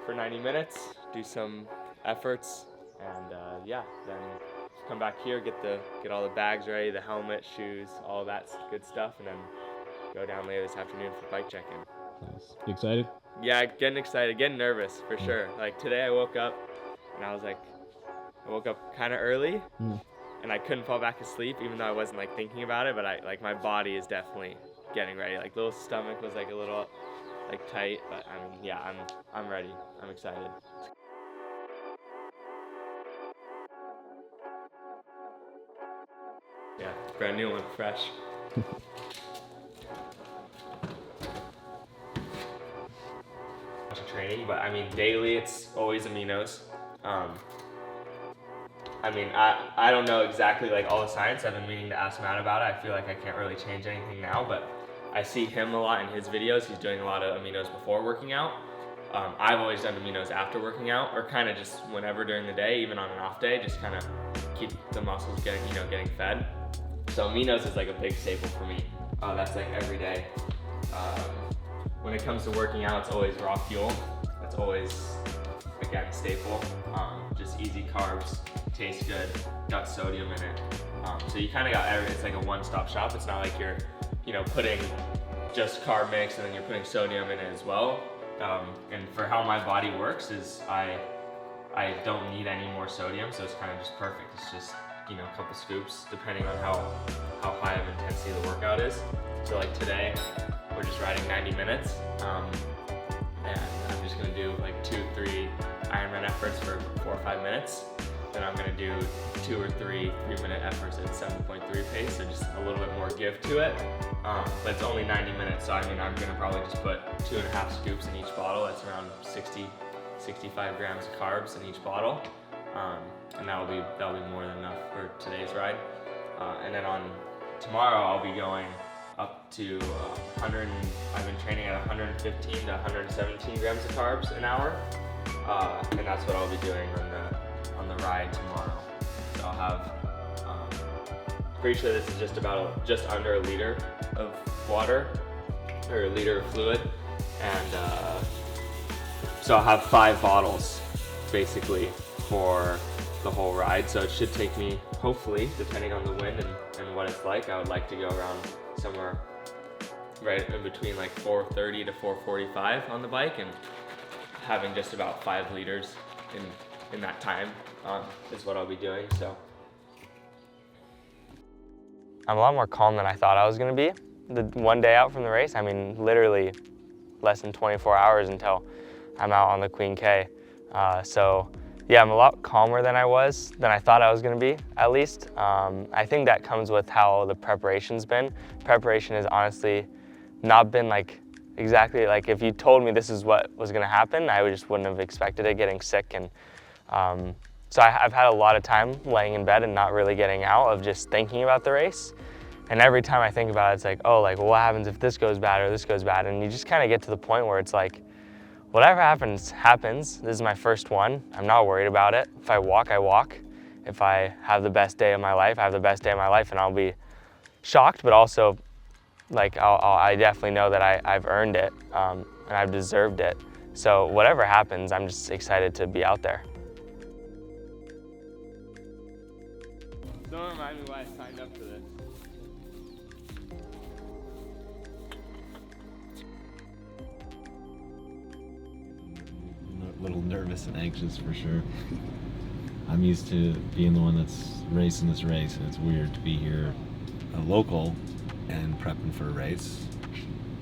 for 90 minutes, do some efforts, and yeah, then come back here, get all the bags ready, the helmet, shoes, all that good stuff, and then go down later this afternoon for bike check-in. Nice. You excited? Yeah, getting excited, getting nervous for sure. Like today I woke up and I woke up kind of early and I couldn't fall back asleep even though I wasn't like thinking about it, but my body is definitely getting ready. Like little stomach was like a little like tight, but I mean, yeah, I'm ready. I'm excited. Yeah, brand new one, fresh. Training, but I mean daily it's always Aminos. I mean I don't know exactly like all the science. I've been meaning to ask Matt about it. I feel like I can't really change anything now, but I see him a lot in his videos. He's doing a lot of Aminos before working out. I've always done Aminos after working out, or kind of just whenever during the day, even on an off day, just kind of keep the muscles getting fed. So Aminos is like a big staple for me. That's like every day. When it comes to working out, it's always raw fuel. That's always, again, staple. Just easy carbs, tastes good, got sodium in it. So you kind of got it's like a one-stop shop. It's not like you're, putting just carb mix and then you're putting sodium in it as well. And for how my body works is I don't need any more sodium, so it's kind of just perfect. It's just, a couple scoops depending on how high of intensity the workout is. So like today, we're just riding 90 minutes, and I'm just gonna do like 2-3 Ironman efforts for 4 or 5 minutes. Then I'm gonna do 2 or 3 3-minute efforts at 7.3 pace, so just a little bit more give to it. But it's only 90 minutes, so I mean, I'm gonna probably just put 2.5 scoops in each bottle. That's around 65 grams of carbs in each bottle, and that'll be more than enough for today's ride. And then on tomorrow, I'll be going up to 100. I've been training at 115 to 117 grams of carbs an hour, and that's what I'll be doing on the ride tomorrow. So I'll have, pretty sure this is just under a liter of water, or a liter of fluid, and so I'll have 5 bottles basically for the whole ride. So it should take me, hopefully, depending on the wind and what it's like, I would like to go around somewhere right in between like 4:30 to 4:45 on the bike, and having just about 5 liters in that time is what I'll be doing. So I'm a lot more calm than I thought I was going to be the one day out from the race. I mean, literally less than 24 hours until I'm out on the Queen K. So yeah, I'm a lot calmer than I thought I was gonna be, at least. I think that comes with how the preparation's been. Preparation has honestly not been like exactly like, if you told me this is what was gonna happen, I just wouldn't have expected it, getting sick. And so I've had a lot of time laying in bed and not really getting out, of just thinking about the race. And every time I think about it, it's like, oh, like, well, what happens if this goes bad or this goes bad? And you just kind of get to the point where it's like, whatever happens, happens. This is my first one. I'm not worried about it. If I walk, I walk. If I have the best day of my life, I have the best day of my life, and I'll be shocked, but also, like, I definitely know that I've earned it, and I've deserved it. So whatever happens, I'm just excited to be out there. Don't remind me why I signed up for this. A little nervous and anxious for sure. I'm used to being the one that's racing this race, and it's weird to be here, a local, and prepping for a race,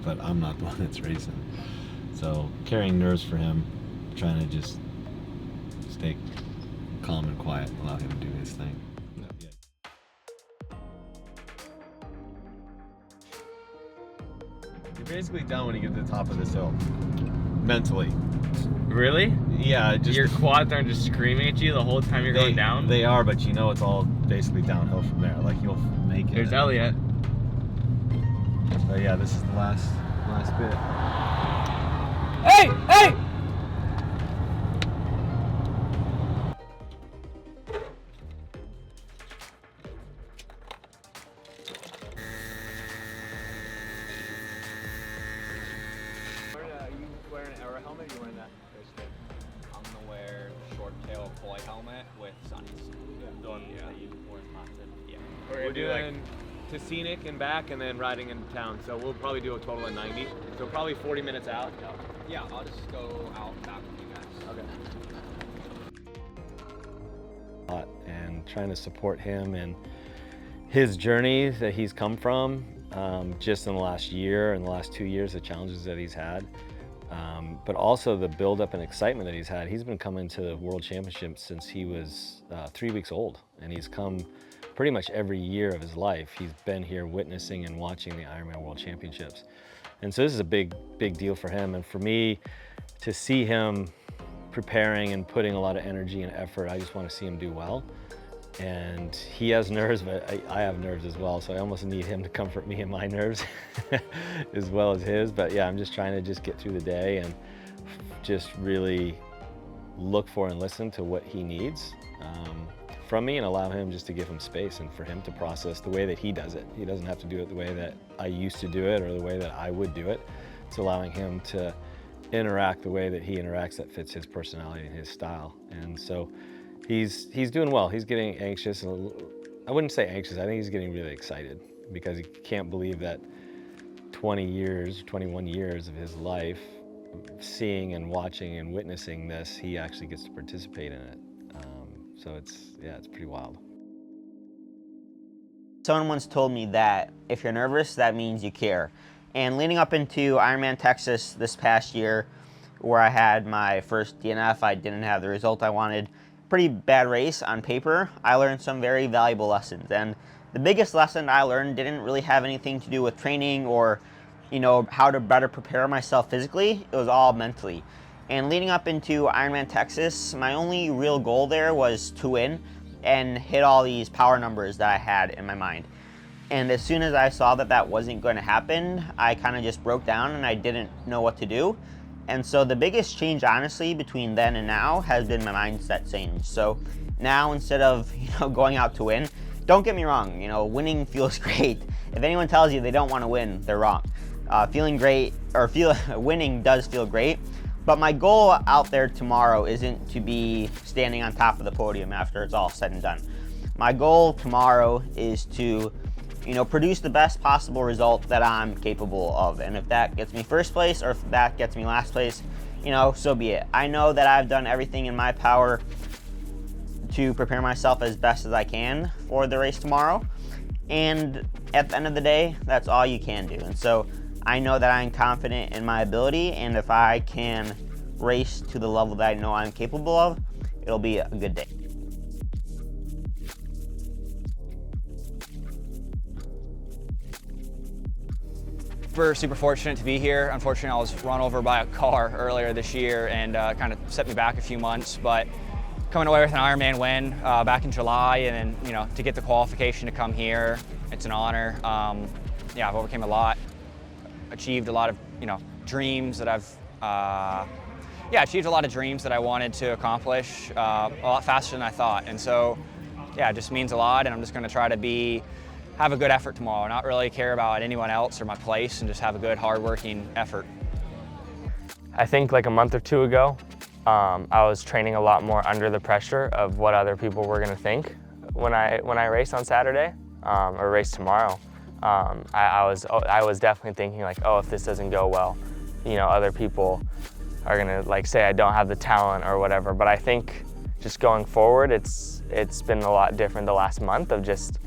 but I'm not the one that's racing. So carrying nerves for him, trying to just stay calm and quiet, allow him to do his thing. You're basically done when you get to the top of this hill, mentally. Really? Yeah, just your quads aren't just screaming at you the whole time you're going down? They are, but you know it's all basically downhill from there. Like, you'll make it. There's Elliot. But yeah, this is the last bit. Hey! Hey! Are you wearing an Aero helmet, or are you wearing that? doing to Scenic and back, and then riding into town. So we'll probably do a total of 90. So probably 40 minutes out. Yeah, I'll just go out back with you guys. Okay. And trying to support him and his journey that he's come from, just in the last year and the last 2 years, the challenges that he's had, but also the buildup and excitement that he's had. He's been coming to the World Championships since he was 3 weeks old, and he's come pretty much every year of his life. He's been here witnessing and watching the Ironman World Championships. And so this is a big deal for him. And for me, to see him preparing and putting a lot of energy and effort, I just want to see him do well. And he has nerves, but I have nerves as well. So I almost need him to comfort me in my nerves as well as his. But yeah, I'm just trying to just get through the day and just really look for and listen to what he needs from me, and allow him just to give him space and for him to process the way that he does it. He doesn't have to do it the way that I used to do it or the way that I would do it. It's allowing him to interact the way that he interacts that fits his personality and his style. And so he's doing well. He's getting anxious, and I wouldn't say anxious, I think he's getting really excited because he can't believe that 21 years of his life, seeing and watching and witnessing this, he actually gets to participate in it. So it's pretty wild. Someone once told me that if you're nervous, that means you care. And leading up into Ironman Texas this past year, where I had my first DNF, I didn't have the result I wanted. Pretty bad race on paper. I learned some very valuable lessons. And the biggest lesson I learned didn't really have anything to do with training or, how to better prepare myself physically. It was all mentally. And leading up into Ironman Texas, my only real goal there was to win and hit all these power numbers that I had in my mind. And as soon as I saw that that wasn't going to happen, I kind of just broke down and I didn't know what to do. And so the biggest change, honestly, between then and now has been my mindset change. So now, instead of going out to win, don't get me wrong, winning feels great. If anyone tells you they don't want to win, they're wrong. Winning does feel great. But my goal out there tomorrow isn't to be standing on top of the podium after it's all said and done. My goal tomorrow is to, produce the best possible result that I'm capable of. And if that gets me first place or if that gets me last place, so be it. I know that I've done everything in my power to prepare myself as best as I can for the race tomorrow. And at the end of the day, that's all you can do. And so I know that I'm confident in my ability, and if I can race to the level that I know I'm capable of, it'll be a good day. We're super fortunate to be here. Unfortunately, I was run over by a car earlier this year and kind of set me back a few months, but coming away with an Ironman win back in July, and then, to get the qualification to come here, it's an honor. I've overcame a lot. Achieved a lot of dreams that achieved a lot of dreams that I wanted to accomplish a lot faster than I thought. And so it just means a lot, and I'm just going to try to have a good effort tomorrow, not really care about anyone else or my place, and just have a good hard-working effort. I think like a month or two ago, I was training a lot more under the pressure of what other people were going to think when I race on Saturday or race tomorrow. I was definitely thinking like, oh, if this doesn't go well, other people are gonna say I don't have the talent or whatever. But I think just going forward, it's been a lot different the last month of just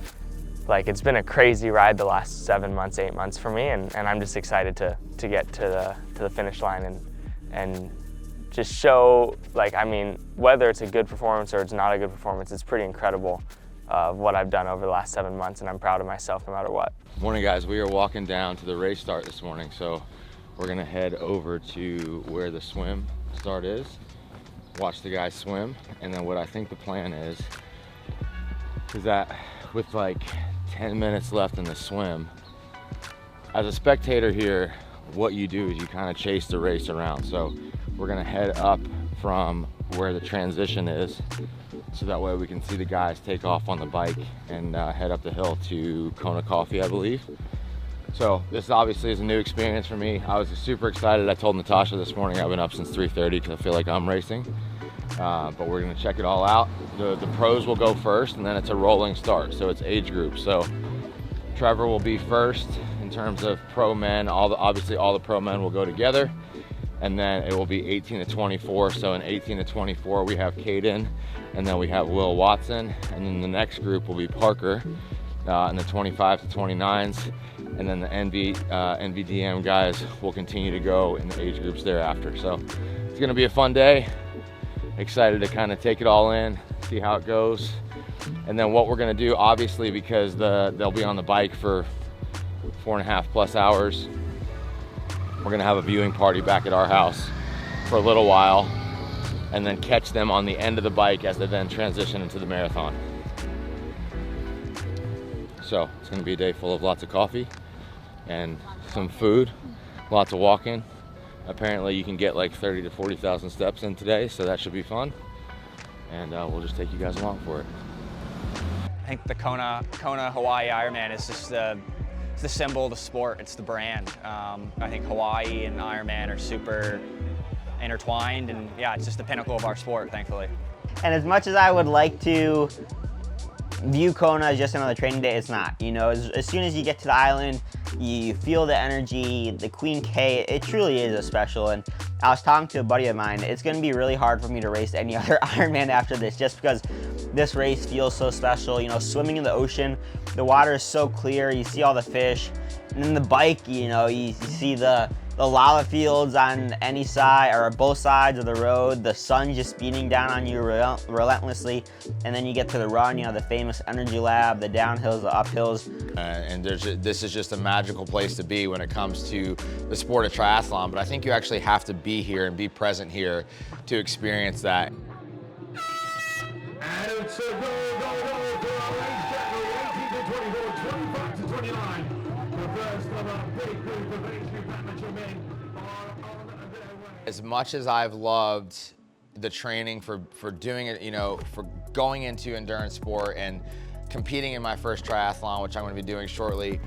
it's been a crazy ride the last 7 months, 8 months for me, and I'm just excited to get to the finish line and just show whether it's a good performance or it's not a good performance, it's pretty incredible what I've done over the last 7 months, and I'm proud of myself no matter what. Morning guys, we are walking down to the race start this morning, so we're gonna head over to where the swim start is, watch the guys swim, and then what I think the plan is that with 10 minutes left in the swim, as a spectator here, what you do is you kind of chase the race around. So we're gonna head up from where the transition is, so that way we can see the guys take off on the bike and head up the hill to Kona Coffee, I believe. So this obviously is a new experience for me. I was super excited. I told Natasha this morning I've been up since 3:30 because I feel like I'm racing. But we're gonna check it all out. The pros will go first, and then it's a rolling start, so it's age group. So Trevor will be first in terms of pro men. Obviously all the pro men will go together, and then it will be 18 to 24. So in 18 to 24 we have Caden, and then we have Will Watson, and then the next group will be Parker in the 25 to 29s, and then the NVDM guys will continue to go in the age groups thereafter. So it's gonna be a fun day. Excited to kind of take it all in, see how it goes. And then what we're gonna do, obviously, because they'll be on the bike for 4.5+ hours, we're gonna have a viewing party back at our house for a little while, and then catch them on the end of the bike as they then transition into the marathon. So it's gonna be a day full of lots of coffee and some food, lots of walking. Apparently you can get like 30 to 40,000 steps in today, so that should be fun. And we'll just take you guys along for it. I think the Kona Hawaii Ironman is just the symbol of the sport. It's the brand. I think Hawaii and Ironman are super intertwined, and yeah, it's just the pinnacle of our sport, thankfully. And as much as I would like to view Kona as just another training day, it's not. You know, as soon as you get to the island, you feel the energy, the Queen K, it truly is a special. And I was talking to a buddy of mine, it's gonna be really hard for me to race any other Ironman after this, just because this race feels so special. You know, swimming in the ocean, the water is so clear, you see all the fish, and then the bike, you know, you see the lava fields on any side or both sides of the road, the sun just beating down on you relentlessly, and then you get to the run, you know, the famous energy lab, the downhills, the uphills. And this is just a magical place to be when it comes to the sport of triathlon, but I think you actually have to be here and be present here to experience that. And it's a go for a race category 18 to 24, 25 to 29. The first of a big group of age group amateur men are on their way. As much as I've loved the training for doing it, you know, for going into endurance sport and competing in my first triathlon, which I'm going to be doing shortly,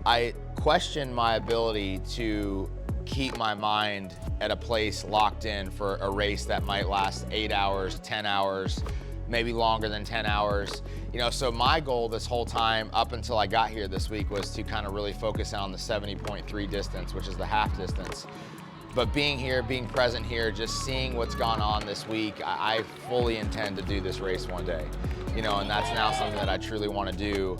I question my ability to keep my mind at a place locked in for a race that might last 8 hours, 10 hours, maybe longer than 10 hours. You know, so my goal this whole time up until I got here this week was to kind of really focus on the 70.3 distance, which is the half distance. But being here, being present here, just seeing what's gone on this week, I fully intend to do this race one day. You know, and that's now something that I truly want to do.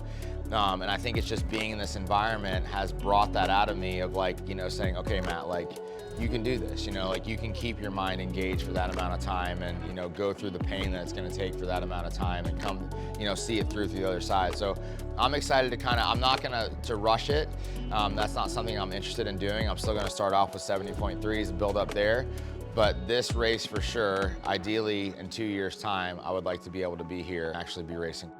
And I think it's just being in this environment has brought that out of me of like, you know, saying, okay, Matt, like, you can do this, you know, like you can keep your mind engaged for that amount of time and, you know, go through the pain that it's going to take for that amount of time and come, you know, see it through to the other side. So I'm excited to kind of, I'm not going to rush it. That's not something I'm interested in doing. I'm still going to start off with 70.3s and build up there. But this race for sure, ideally in 2 years' time, I would like to be able to be here and actually be racing.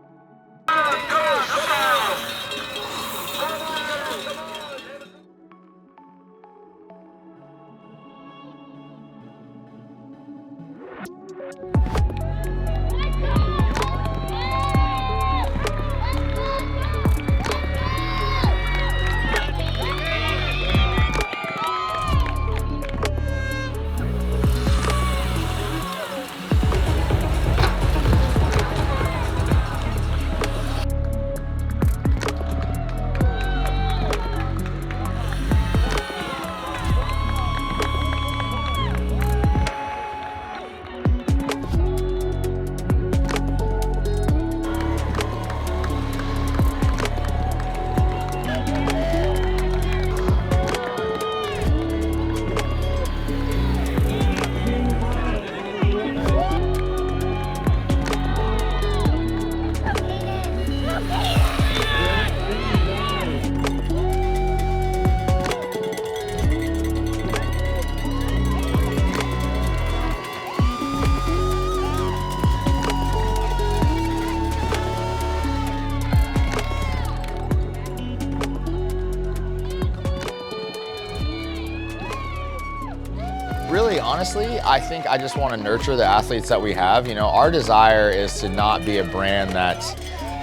Really, honestly, I think I just want to nurture the athletes that we have. You know, our desire is to not be a brand that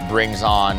brings on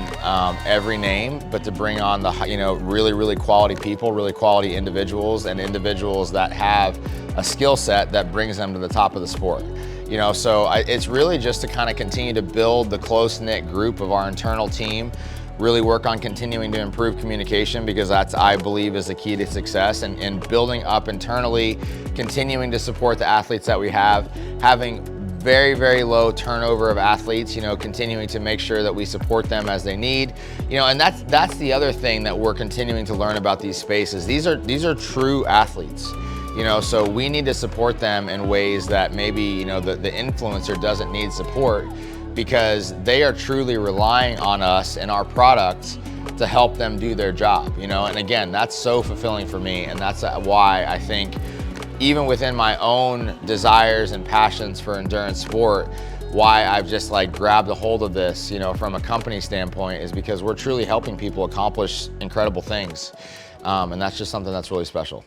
every name, but to bring on the, you know, really, really quality people, really quality individuals, and individuals that have a skill set that brings them to the top of the sport. You know, so it's really just to kind of continue to build the close-knit group of our internal team, really work on continuing to improve communication, because that's, I believe, is the key to success, and building up internally, continuing to support the athletes that we have, having very, very low turnover of athletes, you know, continuing to make sure that we support them as they need, you know, and that's the other thing that we're continuing to learn about these spaces. These are true athletes. You know, so we need to support them in ways that maybe, you know, the influencer doesn't need support, because they are truly relying on us and our products to help them do their job, you know? And again, that's so fulfilling for me, and that's why I think even within my own desires and passions for endurance sport, why I've just like grabbed a hold of this, you know, from a company standpoint, is because we're truly helping people accomplish incredible things. And that's just something that's really special.